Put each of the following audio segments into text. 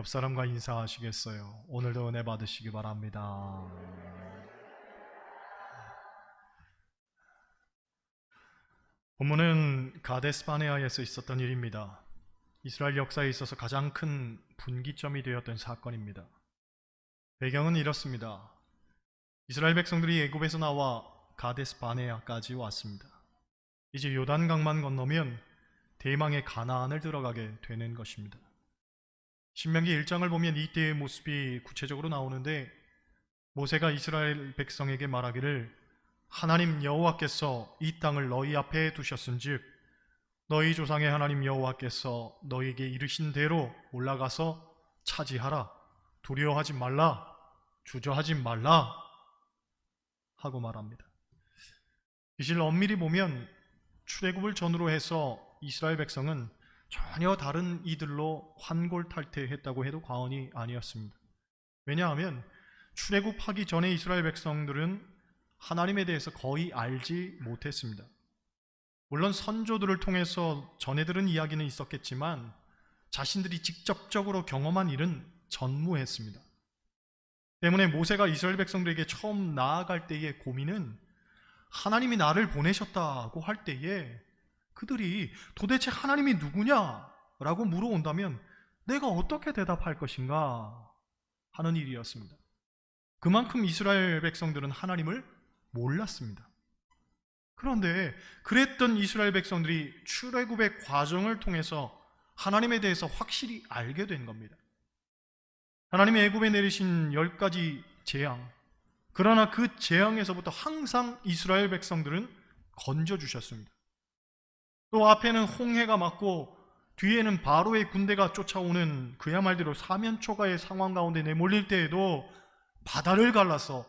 옆 사람과 인사하시겠어요? 오늘도 은혜 받으시기 바랍니다. 본문은 가데스 바네아에서 있었던 일입니다. 이스라엘 역사에 있어서 가장 큰 분기점이 되었던 사건입니다. 배경은 이렇습니다. 이스라엘 백성들이 애굽에서 나와 가데스 바네아까지 왔습니다. 이제 요단강만 건너면 대망의 가나안을 들어가게 되는 것입니다. 신명기 1장을 보면 이때의 모습이 구체적으로 나오는데, 모세가 이스라엘 백성에게 말하기를 하나님 여호와께서 이 땅을 너희 앞에 두셨은즉 너희 조상의 하나님 여호와께서 너희에게 이르신 대로 올라가서 차지하라. 두려워하지 말라. 주저하지 말라. 하고 말합니다. 이실 엄밀히 보면 출애굽을 전후로 해서 이스라엘 백성은 전혀 다른 이들로 환골탈태했다고 해도 과언이 아니었습니다. 왜냐하면 출애굽하기 전에 이스라엘 백성들은 하나님에 대해서 거의 알지 못했습니다. 물론 선조들을 통해서 전해들은 이야기는 있었겠지만 자신들이 직접적으로 경험한 일은 전무했습니다. 때문에 모세가 이스라엘 백성들에게 처음 나아갈 때의 고민은 하나님이 나를 보내셨다고 할 때에 그들이 도대체 하나님이 누구냐라고 물어온다면 내가 어떻게 대답할 것인가 하는 일이었습니다. 그만큼 이스라엘 백성들은 하나님을 몰랐습니다. 그런데 그랬던 이스라엘 백성들이 출애굽의 과정을 통해서 하나님에 대해서 확실히 알게 된 겁니다. 하나님이 애굽에 내리신 10가지 재앙, 그러나 그 재앙에서부터 항상 이스라엘 백성들은 건져주셨습니다. 또 앞에는 홍해가 맞고 뒤에는 바로의 군대가 쫓아오는 그야말로 사면초가의 상황 가운데 내몰릴 때에도 바다를 갈라서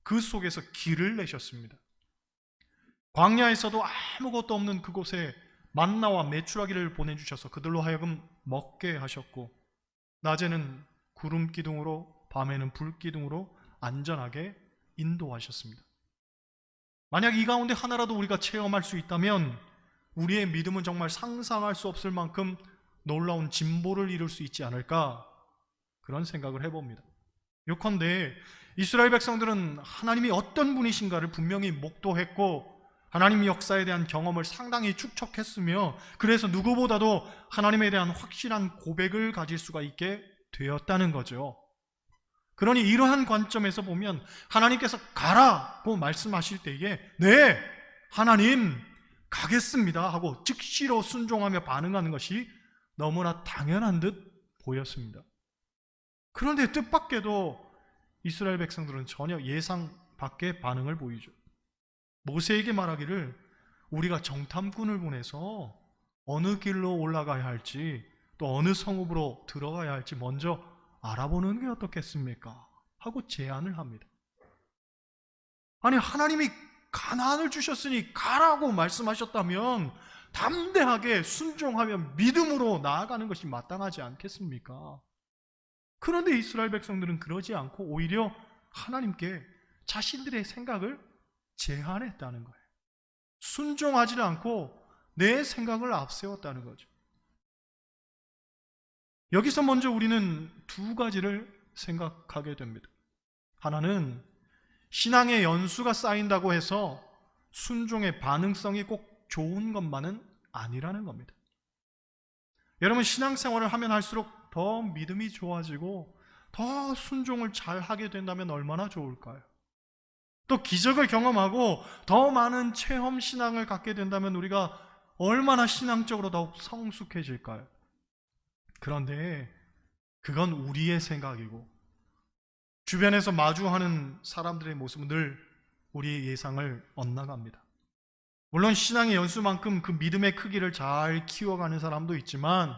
그 속에서 길을 내셨습니다. 광야에서도 아무것도 없는 그곳에 만나와 메추라기를 보내주셔서 그들로 하여금 먹게 하셨고, 낮에는 구름 기둥으로 밤에는 불 기둥으로 안전하게 인도하셨습니다. 만약 이 가운데 하나라도 우리가 체험할 수 있다면 우리의 믿음은 정말 상상할 수 없을 만큼 놀라운 진보를 이룰 수 있지 않을까, 그런 생각을 해봅니다. 요컨대 이스라엘 백성들은 하나님이 어떤 분이신가를 분명히 목도했고 하나님 역사에 대한 경험을 상당히 축적했으며, 그래서 누구보다도 하나님에 대한 확실한 고백을 가질 수가 있게 되었다는 거죠. 그러니 이러한 관점에서 보면 하나님께서 가라고 말씀하실 때에 네, 하나님 가겠습니다 하고 즉시로 순종하며 반응하는 것이 너무나 당연한 듯 보였습니다. 그런데 뜻밖에도 이스라엘 백성들은 전혀 예상 밖의 반응을 보이죠. 모세에게 말하기를 우리가 정탐꾼을 보내서 어느 길로 올라가야 할지 또 어느 성읍으로 들어가야 할지 먼저 알아보는 게 어떻겠습니까? 하고 제안을 합니다. 아니, 하나님이 가나안을 주셨으니 가라고 말씀하셨다면 담대하게 순종하며 믿음으로 나아가는 것이 마땅하지 않겠습니까? 그런데 이스라엘 백성들은 그러지 않고 오히려 하나님께 자신들의 생각을 제한했다는 거예요. 순종하지 않고 내 생각을 앞세웠다는 거죠. 여기서 먼저 우리는 두 가지를 생각하게 됩니다. 하나는 신앙의 연수가 쌓인다고 해서 순종의 반응성이 꼭 좋은 것만은 아니라는 겁니다. 여러분, 신앙생활을 하면 할수록 더 믿음이 좋아지고 더 순종을 잘 하게 된다면 얼마나 좋을까요? 또 기적을 경험하고 더 많은 체험 신앙을 갖게 된다면 우리가 얼마나 신앙적으로 더욱 성숙해질까요? 그런데 그건 우리의 생각이고 주변에서 마주하는 사람들의 모습은 늘 우리의 예상을 엇나갑니다. 물론 신앙의 연수만큼 그 믿음의 크기를 잘 키워가는 사람도 있지만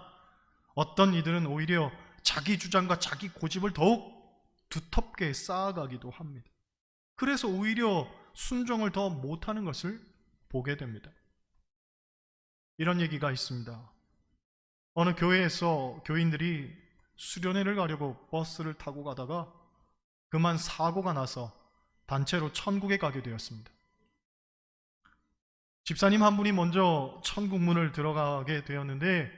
어떤 이들은 오히려 자기 주장과 자기 고집을 더욱 두텁게 쌓아가기도 합니다. 그래서 오히려 순종을 더 못하는 것을 보게 됩니다. 이런 얘기가 있습니다. 어느 교회에서 교인들이 수련회를 가려고 버스를 타고 가다가 그만 사고가 나서 단체로 천국에 가게 되었습니다. 집사님 한 분이 먼저 천국 문을 들어가게 되었는데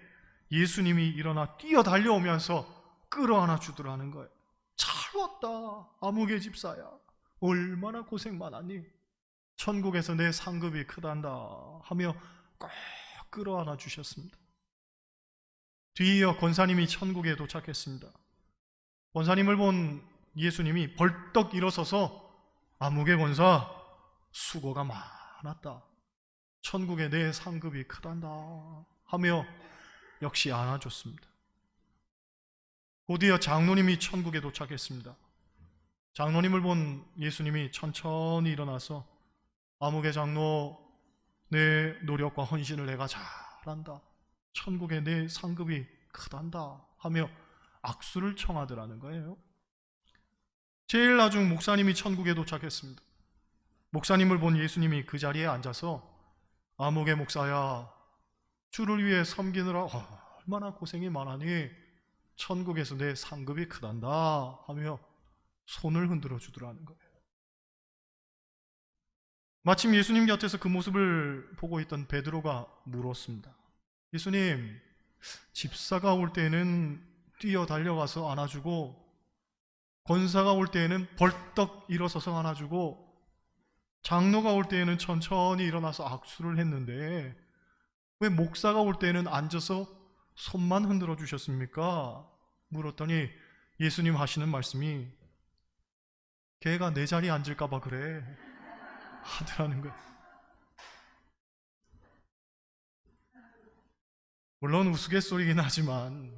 예수님이 일어나 뛰어 달려오면서 끌어안아 주더라는 거예요. 잘 왔다, 아무개 집사야. 얼마나 고생 많았니? 천국에서 내 상급이 크단다 하며 꼭 끌어안아 주셨습니다. 뒤이어 권사님이 천국에 도착했습니다. 권사님을 본 예수님이 벌떡 일어서서 아무개 권사, 수고가 많았다. 천국에 내 상급이 크단다 하며 역시 안아줬습니다. 곧이어 장로님이 천국에 도착했습니다. 장로님을 본 예수님이 천천히 일어나서 아무개 장로, 내 노력과 헌신을 내가 잘한다. 천국에 내 상급이 크단다 하며 악수를 청하더라는 거예요. 제일 나중 목사님이 천국에 도착했습니다. 목사님을 본 예수님이 그 자리에 앉아서 아무개 목사야, 주를 위해 섬기느라 얼마나 고생이 많으니 천국에서 내 상급이 크단다 하며 손을 흔들어 주더라는 거예요. 마침 예수님 곁에서 그 모습을 보고 있던 베드로가 물었습니다. 예수님, 집사가 올 때에는 뛰어 달려가서 안아주고 권사가 올 때에는 벌떡 일어서서 안아주고 장로가 올 때에는 천천히 일어나서 악수를 했는데 왜 목사가 올 때에는 앉아서 손만 흔들어 주셨습니까? 물었더니 예수님 하시는 말씀이 걔가 내 자리에 앉을까 봐 그래 하더라는 거예요. 물론 우스갯소리긴 하지만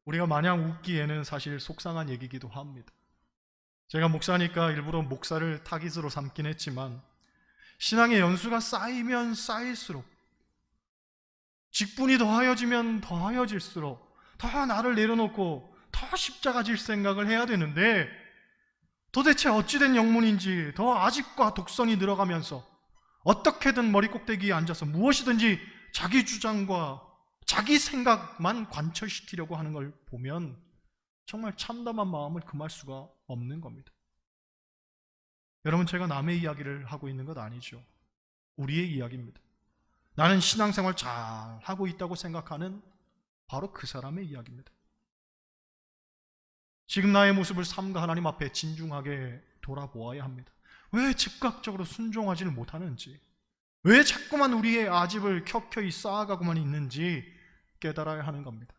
우리가 마냥 웃기에는 사실 속상한 얘기이기도 합니다. 제가 목사니까 일부러 목사를 타깃으로 삼긴 했지만 신앙의 연수가 쌓이면 쌓일수록, 직분이 더하여지면 더하여질수록 더 나를 내려놓고 더 십자가 질 생각을 해야 되는데 도대체 어찌된 영문인지 더 아집과 독선이 늘어가면서 어떻게든 머리 꼭대기에 앉아서 무엇이든지 자기 주장과 자기 생각만 관철시키려고 하는 걸 보면 정말 참담한 마음을 금할 수가 없는 겁니다. 여러분, 제가 남의 이야기를 하고 있는 것 아니죠. 우리의 이야기입니다. 나는 신앙생활 잘 하고 있다고 생각하는 바로 그 사람의 이야기입니다. 지금 나의 모습을 삼가 하나님 앞에 진중하게 돌아보아야 합니다. 왜 즉각적으로 순종하지를 못하는지, 왜 자꾸만 우리의 아집을 켜켜이 쌓아가고만 있는지 깨달아야 하는 겁니다.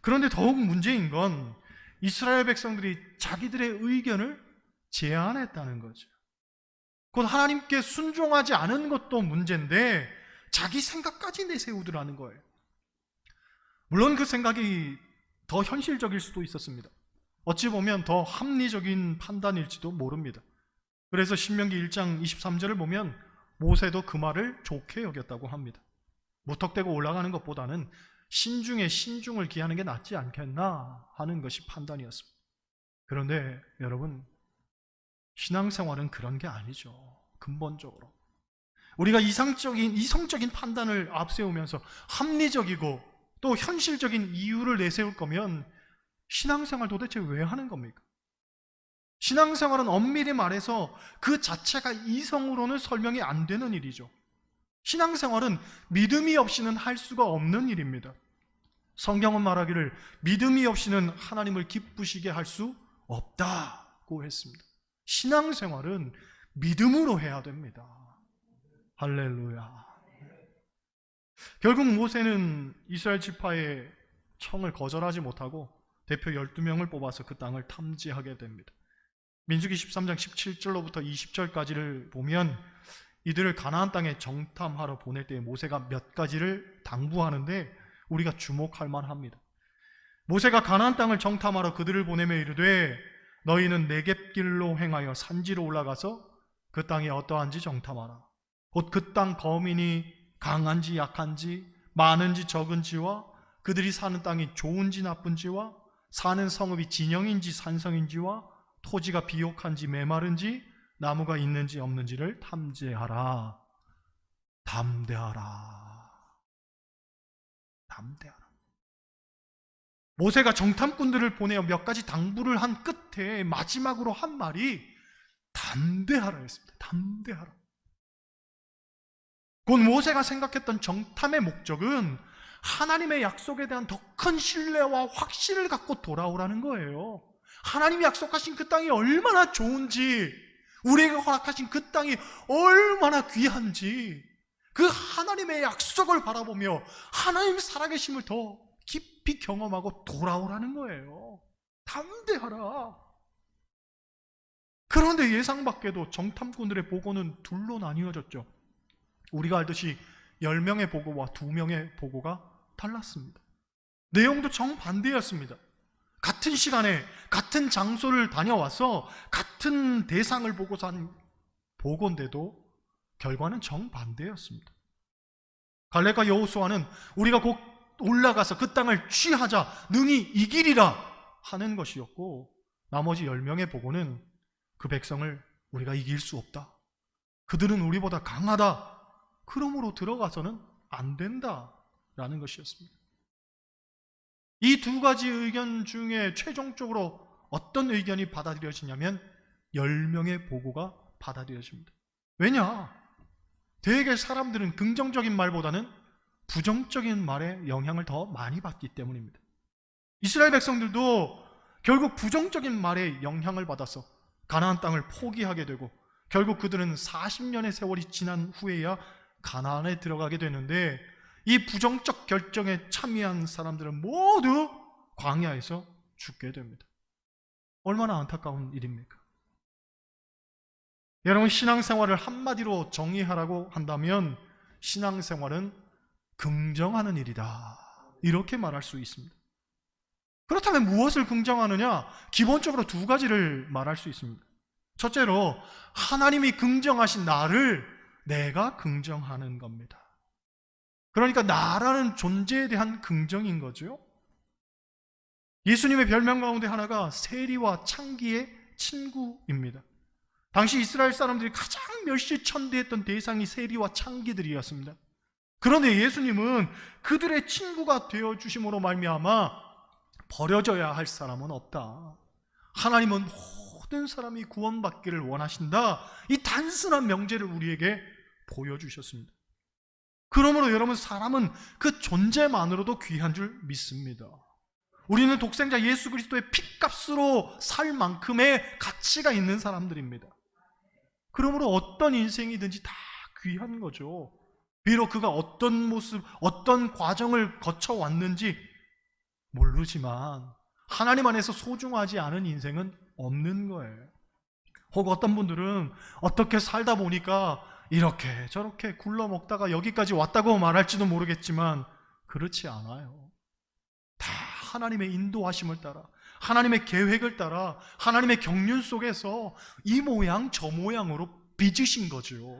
그런데 더욱 문제인 건 이스라엘 백성들이 자기들의 의견을 제안했다는 거죠. 곧 하나님께 순종하지 않은 것도 문제인데 자기 생각까지 내세우더라는 거예요. 물론 그 생각이 더 현실적일 수도 있었습니다. 어찌 보면 더 합리적인 판단일지도 모릅니다. 그래서 신명기 1장 23절을 보면 모세도 그 말을 좋게 여겼다고 합니다. 무턱대고 올라가는 것보다는 신중에 신중을 기하는 게 낫지 않겠나 하는 것이 판단이었습니다. 그런데 여러분, 신앙생활은 그런 게 아니죠. 근본적으로 우리가 이성적인 판단을 앞세우면서 합리적이고 또 현실적인 이유를 내세울 거면 신앙생활 도대체 왜 하는 겁니까? 신앙생활은 엄밀히 말해서 그 자체가 이성으로는 설명이 안 되는 일이죠. 신앙생활은 믿음이 없이는 할 수가 없는 일입니다. 성경은 말하기를 믿음이 없이는 하나님을 기쁘시게 할 수 없다고 했습니다. 신앙생활은 믿음으로 해야 됩니다. 할렐루야. 결국 모세는 이스라엘 지파의 청을 거절하지 못하고 대표 12명을 뽑아서 그 땅을 탐지하게 됩니다. 민수기 13장 17절로부터 20절까지를 보면 이들을 가나안 땅에 정탐하러 보낼 때 모세가 몇 가지를 당부하는데 우리가 주목할 만합니다. 모세가 가나안 땅을 정탐하러 그들을 보내며 이르되 너희는 네겝길로 행하여 산지로 올라가서 그 땅이 어떠한지 정탐하라. 곧 그 땅 거민이 강한지 약한지 많은지 적은지와 그들이 사는 땅이 좋은지 나쁜지와 사는 성읍이 진영인지 산성인지와 토지가 비옥한지 메마른지 나무가 있는지 없는지를 탐지하라. 담대하라. 담대하라. 모세가 정탐꾼들을 보내어 몇 가지 당부를 한 끝에 마지막으로 한 말이 담대하라 했습니다. 담대하라. 곧 모세가 생각했던 정탐의 목적은 하나님의 약속에 대한 더 큰 신뢰와 확신을 갖고 돌아오라는 거예요. 하나님이 약속하신 그 땅이 얼마나 좋은지, 우리에게 허락하신 그 땅이 얼마나 귀한지, 그 하나님의 약속을 바라보며 하나님 살아계심을 더 깊이 경험하고 돌아오라는 거예요. 담대하라. 그런데 예상 밖에도 정탐꾼들의 보고는 둘로 나뉘어졌죠. 우리가 알듯이 10명의 보고와 2명의 보고가 달랐습니다. 내용도 정반대였습니다. 같은 시간에 같은 장소를 다녀와서 같은 대상을 보고서 한 보고인데도 결과는 정반대였습니다. 갈렙과 여호수아는 우리가 곧 올라가서 그 땅을 취하자 능히 이기리라 하는 것이었고, 나머지 10명의 보고는 그 백성을 우리가 이길 수 없다, 그들은 우리보다 강하다, 그러므로 들어가서는 안 된다라는 것이었습니다. 이 두 가지 의견 중에 최종적으로 어떤 의견이 받아들여지냐면 10명의 보고가 받아들여집니다. 왜냐? 대개 사람들은 긍정적인 말보다는 부정적인 말에 영향을 더 많이 받기 때문입니다. 이스라엘 백성들도 결국 부정적인 말에 영향을 받아서 가나안 땅을 포기하게 되고, 결국 그들은 40년의 세월이 지난 후에야 가나안에 들어가게 되는데, 이 부정적 결정에 참여한 사람들은 모두 광야에서 죽게 됩니다. 얼마나 안타까운 일입니까? 여러분, 신앙생활을 한마디로 정의하라고 한다면 신앙생활은 긍정하는 일이다, 이렇게 말할 수 있습니다. 그렇다면 무엇을 긍정하느냐? 기본적으로 두 가지를 말할 수 있습니다. 첫째로, 하나님이 긍정하신 나를 내가 긍정하는 겁니다. 그러니까 나라는 존재에 대한 긍정인 거죠. 예수님의 별명 가운데 하나가 세리와 창기의 친구입니다. 당시 이스라엘 사람들이 가장 멸시천대했던 대상이 세리와 창기들이었습니다. 그런데 예수님은 그들의 친구가 되어주심으로 말미암아 버려져야 할 사람은 없다, 하나님은 모든 사람이 구원받기를 원하신다, 이 단순한 명제를 우리에게 보여주셨습니다. 그러므로 여러분, 사람은 그 존재만으로도 귀한 줄 믿습니다. 우리는 독생자 예수 그리스도의 핏값으로 살 만큼의 가치가 있는 사람들입니다. 그러므로 어떤 인생이든지 다 귀한 거죠. 비록 그가 어떤 모습, 어떤 과정을 거쳐왔는지 모르지만 하나님 안에서 소중하지 않은 인생은 없는 거예요. 혹 어떤 분들은 어떻게 살다 보니까 이렇게 저렇게 굴러먹다가 여기까지 왔다고 말할지도 모르겠지만 그렇지 않아요. 다 하나님의 인도하심을 따라, 하나님의 계획을 따라, 하나님의 경륜 속에서 이 모양 저 모양으로 빚으신 거죠.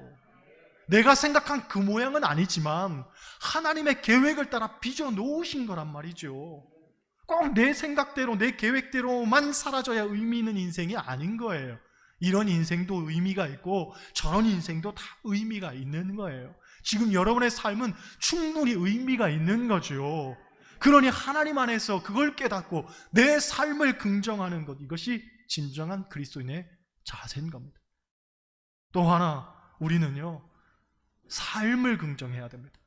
내가 생각한 그 모양은 아니지만 하나님의 계획을 따라 빚어 놓으신 거란 말이죠. 꼭 내 생각대로 내 계획대로만 살아져야 의미 있는 인생이 아닌 거예요. 이런 인생도 의미가 있고 저런 인생도 다 의미가 있는 거예요. 지금 여러분의 삶은 충분히 의미가 있는 거죠. 그러니 하나님 안에서 그걸 깨닫고 내 삶을 긍정하는 것, 이것이 진정한 그리스도인의 자세인 겁니다. 또 하나, 우리는요, 삶을 긍정해야 됩니다.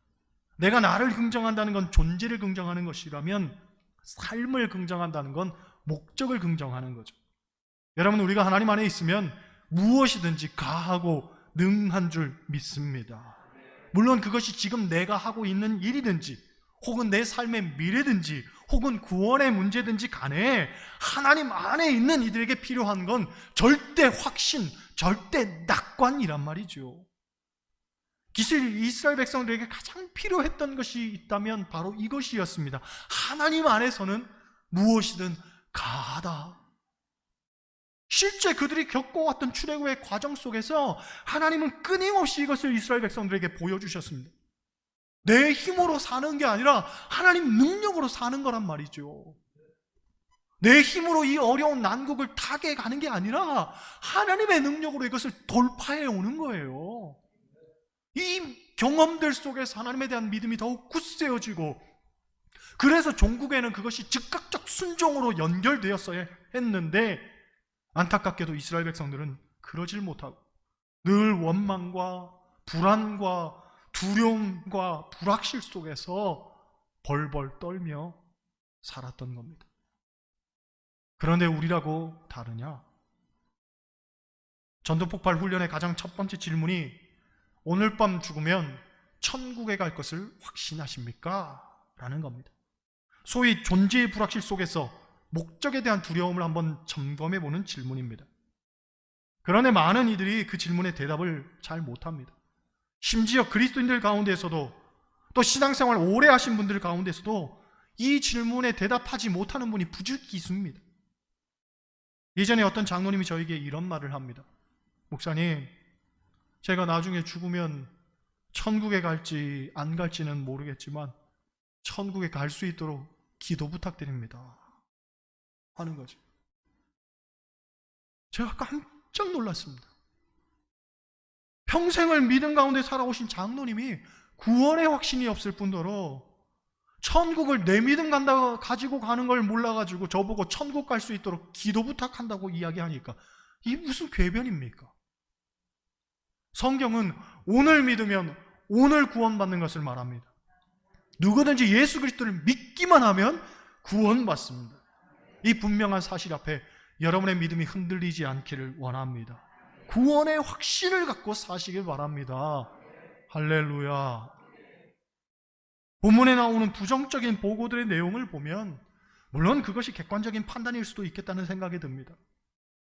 내가 나를 긍정한다는 건 존재를 긍정하는 것이라면 삶을 긍정한다는 건 목적을 긍정하는 거죠. 여러분, 우리가 하나님 안에 있으면 무엇이든지 가하고 능한 줄 믿습니다. 물론 그것이 지금 내가 하고 있는 일이든지 혹은 내 삶의 미래든지 혹은 구원의 문제든지 간에 하나님 안에 있는 이들에게 필요한 건 절대 확신, 절대 낙관이란 말이죠. 이스라엘 백성들에게 가장 필요했던 것이 있다면 바로 이것이었습니다. 하나님 안에서는 무엇이든 가하다. 실제 그들이 겪어왔던 출애굽의 과정 속에서 하나님은 끊임없이 이것을 이스라엘 백성들에게 보여주셨습니다. 내 힘으로 사는 게 아니라 하나님 능력으로 사는 거란 말이죠. 내 힘으로 이 어려운 난국을 타게 가는 게 아니라 하나님의 능력으로 이것을 돌파해 오는 거예요. 이 경험들 속에서 하나님에 대한 믿음이 더욱 굳세어지고, 그래서 종국에는 그것이 즉각적 순종으로 연결되었어야 했는데 안타깝게도 이스라엘 백성들은 그러질 못하고 늘 원망과 불안과 두려움과 불확실 속에서 벌벌 떨며 살았던 겁니다. 그런데 우리라고 다르냐? 전도폭발 훈련의 가장 첫 번째 질문이 오늘 밤 죽으면 천국에 갈 것을 확신하십니까? 라는 겁니다. 소위 존재의 불확실 속에서 목적에 대한 두려움을 한번 점검해보는 질문입니다. 그런데 많은 이들이 그 질문에 대답을 잘 못합니다. 심지어 그리스도인들 가운데서도 또 신앙생활 오래 하신 분들 가운데서도 이 질문에 대답하지 못하는 분이 부지기수입니다. 예전에 어떤 장로님이 저에게 이런 말을 합니다. 목사님, 제가 나중에 죽으면 천국에 갈지 안 갈지는 모르겠지만 천국에 갈 수 있도록 기도 부탁드립니다 하는 거죠. 제가 깜짝 놀랐습니다. 평생을 믿음 가운데 살아오신 장로님이 구원의 확신이 없을 뿐더러 천국을 내 믿음 가지고 가는 걸 몰라가지고 저보고 천국 갈 수 있도록 기도 부탁한다고 이야기하니까 이게 무슨 궤변입니까? 성경은 오늘 믿으면 오늘 구원받는 것을 말합니다. 누구든지 예수 그리스도를 믿기만 하면 구원받습니다. 이 분명한 사실 앞에 여러분의 믿음이 흔들리지 않기를 원합니다. 구원의 확신을 갖고 사시길 바랍니다. 할렐루야. 본문에 나오는 부정적인 보고들의 내용을 보면 물론 그것이 객관적인 판단일 수도 있겠다는 생각이 듭니다.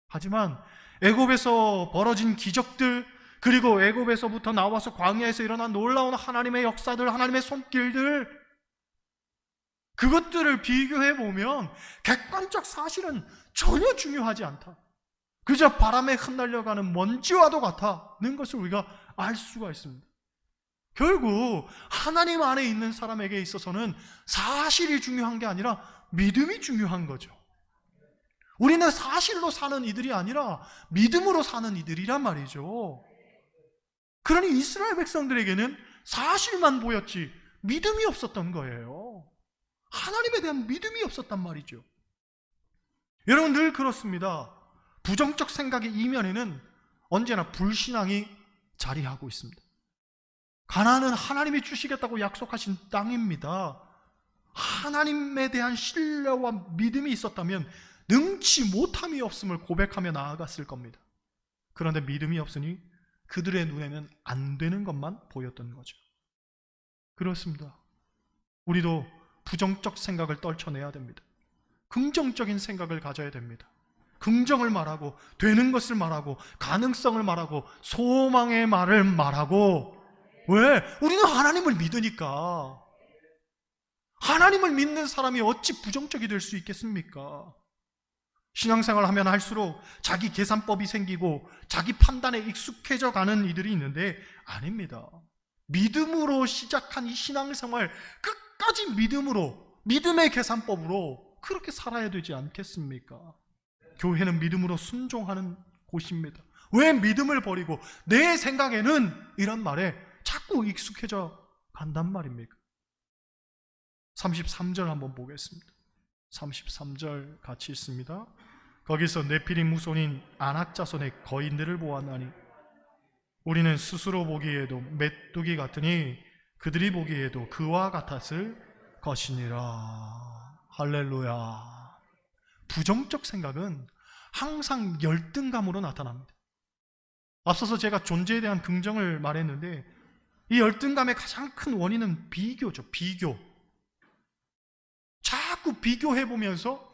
하지만 애굽에서 벌어진 기적들, 그리고 애굽에서부터 나와서 광야에서 일어난 놀라운 하나님의 역사들, 하나님의 손길들, 그것들을 비교해 보면 객관적 사실은 전혀 중요하지 않다. 그저 바람에 흩날려가는 먼지와도 같다는 것을 우리가 알 수가 있습니다. 결국 하나님 안에 있는 사람에게 있어서는 사실이 중요한 게 아니라 믿음이 중요한 거죠. 우리는 사실로 사는 이들이 아니라 믿음으로 사는 이들이란 말이죠. 그러니 이스라엘 백성들에게는 사실만 보였지 믿음이 없었던 거예요. 하나님에 대한 믿음이 없었단 말이죠. 여러분, 늘 그렇습니다. 부정적 생각의 이면에는 언제나 불신앙이 자리하고 있습니다. 가나안은 하나님이 주시겠다고 약속하신 땅입니다. 하나님에 대한 신뢰와 믿음이 있었다면 능치 못함이 없음을 고백하며 나아갔을 겁니다. 그런데 믿음이 없으니 그들의 눈에는 안 되는 것만 보였던 거죠. 그렇습니다. 우리도 부정적 생각을 떨쳐내야 됩니다. 긍정적인 생각을 가져야 됩니다. 긍정을 말하고, 되는 것을 말하고, 가능성을 말하고, 소망의 말을 말하고. 왜? 우리는 하나님을 믿으니까. 하나님을 믿는 사람이 어찌 부정적이 될 수 있겠습니까? 신앙생활 하면 할수록 자기 계산법이 생기고 자기 판단에 익숙해져 가는 이들이 있는데 아닙니다. 믿음으로 시작한 이 신앙생활 끝까지 믿음으로, 믿음의 계산법으로 그렇게 살아야 되지 않겠습니까? 교회는 믿음으로 순종하는 곳입니다. 왜 믿음을 버리고 내 생각에는 이런 말에 자꾸 익숙해져 간단 말입니까? 33절 한번 보겠습니다. 33절 같이 읽습니다. 거기서 네피림 후손인 아낙 자손의 거인들을 보았나니 우리는 스스로 보기에도 메뚜기 같으니 그들이 보기에도 그와 같았을 것이니라. 할렐루야. 부정적 생각은 항상 열등감으로 나타납니다. 앞서서 제가 존재에 대한 긍정을 말했는데 이 열등감의 가장 큰 원인은 비교죠. 비교. 자꾸 비교해보면서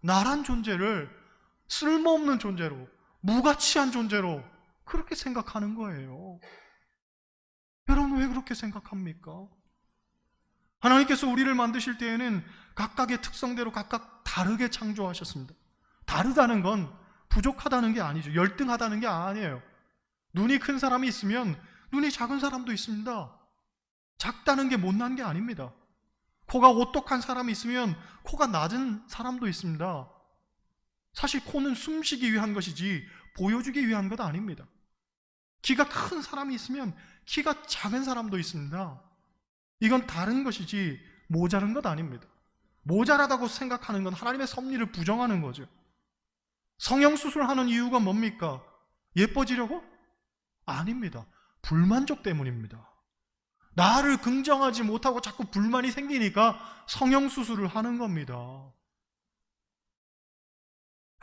나란 존재를 쓸모없는 존재로, 무가치한 존재로 그렇게 생각하는 거예요. 여러분, 왜 그렇게 생각합니까? 하나님께서 우리를 만드실 때에는 각각의 특성대로 각각 다르게 창조하셨습니다. 다르다는 건 부족하다는 게 아니죠. 열등하다는 게 아니에요. 눈이 큰 사람이 있으면 눈이 작은 사람도 있습니다. 작다는 게 못난 게 아닙니다. 코가 오똑한 사람이 있으면 코가 낮은 사람도 있습니다. 사실 코는 숨쉬기 위한 것이지 보여주기 위한 것 아닙니다. 키가 큰 사람이 있으면 키가 작은 사람도 있습니다. 이건 다른 것이지 모자른 것 아닙니다. 모자라다고 생각하는 건 하나님의 섭리를 부정하는 거죠. 성형수술을 하는 이유가 뭡니까? 예뻐지려고? 아닙니다. 불만족 때문입니다. 나를 긍정하지 못하고 자꾸 불만이 생기니까 성형수술을 하는 겁니다.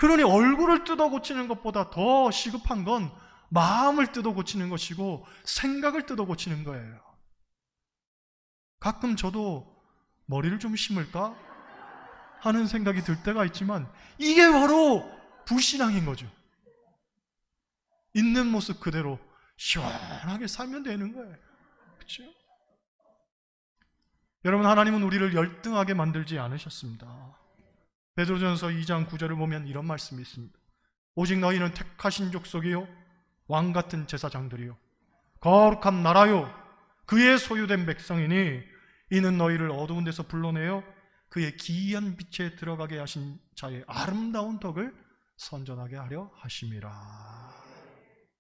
그러니 얼굴을 뜯어 고치는 것보다 더 시급한 건 마음을 뜯어 고치는 것이고 생각을 뜯어 고치는 거예요. 가끔 저도 머리를 좀 심을까 하는 생각이 들 때가 있지만 이게 바로 불신앙인 거죠. 있는 모습 그대로 시원하게 살면 되는 거예요. 그렇죠? 여러분, 하나님은 우리를 열등하게 만들지 않으셨습니다. 베드로전서 2장 9절을 보면 이런 말씀이 있습니다. 오직 너희는 택하신 족속이요 왕같은 제사장들이요 거룩한 나라요 그의 소유된 백성이니 이는 너희를 어두운 데서 불러내어 그의 기이한 빛에 들어가게 하신 자의 아름다운 덕을 선전하게 하려 하심이라.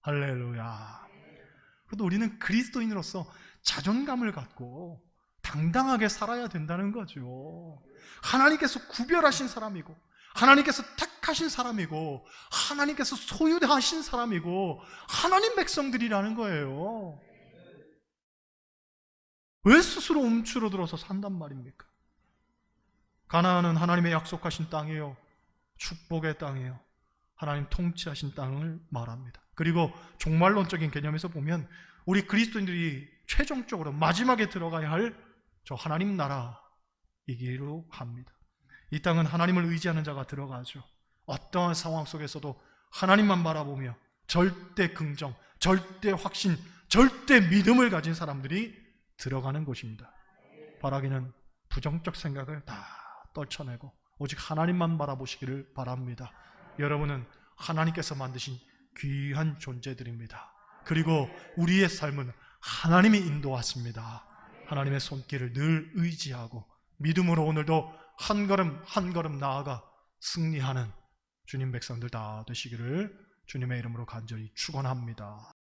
할렐루야. 그래도 우리는 그리스도인으로서 자존감을 갖고 당당하게 살아야 된다는 거죠. 하나님께서 구별하신 사람이고 하나님께서 택하신 사람이고 하나님께서 소유하신 사람이고 하나님 백성들이라는 거예요. 왜 스스로 움츠러들어서 산단 말입니까? 가나안은 하나님의 약속하신 땅이에요. 축복의 땅이에요. 하나님 통치하신 땅을 말합니다. 그리고 종말론적인 개념에서 보면 우리 그리스도인들이 최종적으로 마지막에 들어가야 할 저 하나님 나라이기로 합니다. 이 땅은 하나님을 의지하는 자가 들어가죠. 어떠한 상황 속에서도 하나님만 바라보며 절대 긍정, 절대 확신, 절대 믿음을 가진 사람들이 들어가는 곳입니다. 바라기는 부정적 생각을 다 떨쳐내고 오직 하나님만 바라보시기를 바랍니다. 여러분은 하나님께서 만드신 귀한 존재들입니다. 그리고 우리의 삶은 하나님이 인도하십니다. 하나님의 손길을 늘 의지하고 믿음으로 오늘도 한 걸음 한 걸음 나아가 승리하는 주님 백성들 다 되시기를 주님의 이름으로 간절히 축원합니다.